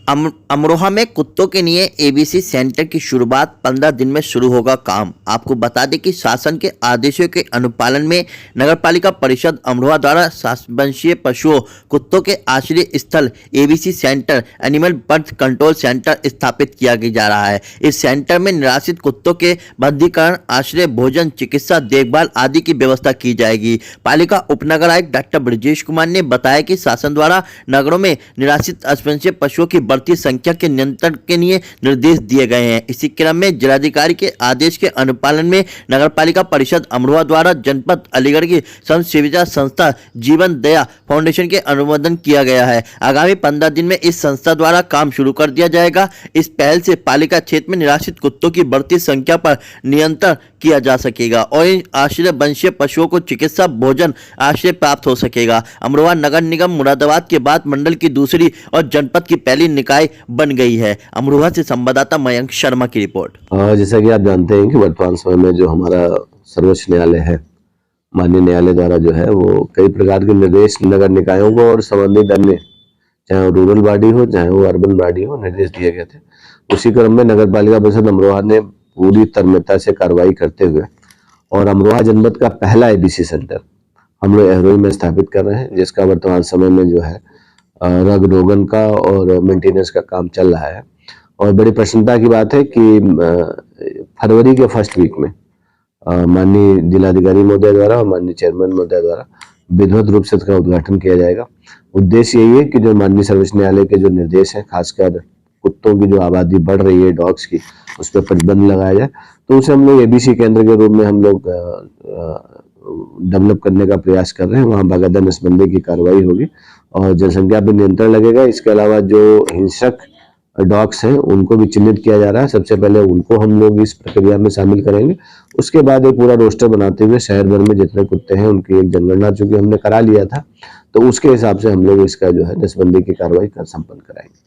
अमरोहा में कुत्तों के लिए एबीसी सेंटर की शुरुआत 15 दिन में शुरू होगा काम। आपको बता दें कि शासन के आदेशों के अनुपालन में नगरपालिका परिषद अमरोहा द्वारा वंशीय पशुओं कुत्तों के आश्रय स्थल ABC centre animal birth control centre स्थापित किया जा रहा है। इस सेंटर में निराश्रित कुत्तों के बंदीकरण, आश्रय, भोजन, चिकित्सा देखभाल आदि की व्यवस्था की जाएगी। पालिका उपनगर आयुक्त डॉक्टर ब्रजेश कुमार ने बताया कि शासन द्वारा नगरों में निराश्रित वंशीय पशुओं की बढ़ती संख्या के नियंत्रण के लिए निर्देश दिए गए हैं। इसी क्रम में जिलाधिकारी के आदेश के अनुपालन में नगरपालिका परिषद अमरोहा द्वारा जनपद अलीगढ़ की समाज सेविका संस्था जीवन दया फाउंडेशन के अनुमोदन किया गया है। आगामी 15 दिन में इस संस्था द्वारा काम शुरू कर दिया जाएगा। इस पहल से पालिका क्षेत्र में निराश्रित कुत्तों की बढ़ती संख्या पर नियंत्रण किया जा सकेगा और इन आश्रय वंशीय पशुओं को चिकित्सा, भोजन, आश्रय प्राप्त हो सकेगा। अमरोहा नगर निगम मुरादाबाद के बाद मंडल की दूसरी और जनपद की पहली निकाय बन गई है। अमरोहा से संवाददाता मयंक शर्मा की रिपोर्ट। जैसा कि आप जानते हैं कि वर्तमान समय में जो हमारा सर्वोच्च न्यायालय है, माननीय न्यायालय द्वारा जो है वो कई प्रकार के निर्देश नगर निकायों को और संबंधित अन्य, चाहे वो रूरल बॉडी हो चाहे वो अर्बन बॉडी हो, निर्देश दिए गए थे। उसी क्रम में नगर पालिका परिषद अमरोहा ने पूरी तन्मयता से कार्रवाई करते हुए और अमरोहा जनपद का पहला एबीसी सेंटर हम लोग एहरोई में स्थापित कर रहे हैं, जिसका वर्तमान समय में जो है रग रोगन का और मेंटेनेंस का काम चल रहा है। और बड़ी प्रसन्नता की बात है कि फरवरी के फर्स्ट वीक में माननीय जिलाधिकारी महोदय द्वारा और माननीय चेयरमैन महोदय द्वारा विधिवत रूप से इसका उद्घाटन किया जाएगा। उद्देश्य यही है कि जो माननीय सर्वोच्च न्यायालय के जो निर्देश हैं, खासकर कुत्तों की जो आबादी बढ़ रही है, डॉग्स की, उस पर प्रतिबंध लगाया जाए, तो उसे हम लोग एबीसी केंद्र के रूप में हम लोग डेवलप करने का प्रयास कर रहे हैं। वहाँ बाकायदा नसबंदी की कार्रवाई होगी और जनसंख्या पर नियंत्रण लगेगा। इसके अलावा जो हिंसक डॉग्स हैं उनको भी चिन्हित किया जा रहा है। सबसे पहले उनको हम लोग इस प्रक्रिया में शामिल करेंगे। उसके बाद एक पूरा रोस्टर बनाते हुए शहर भर में जितने कुत्ते हैं उनकी एक जनगणना चूंकि हमने करा लिया था, तो उसके हिसाब से हम लोग इसका जो है नसबंदी की कार्रवाई कर संपन्न कराएंगे।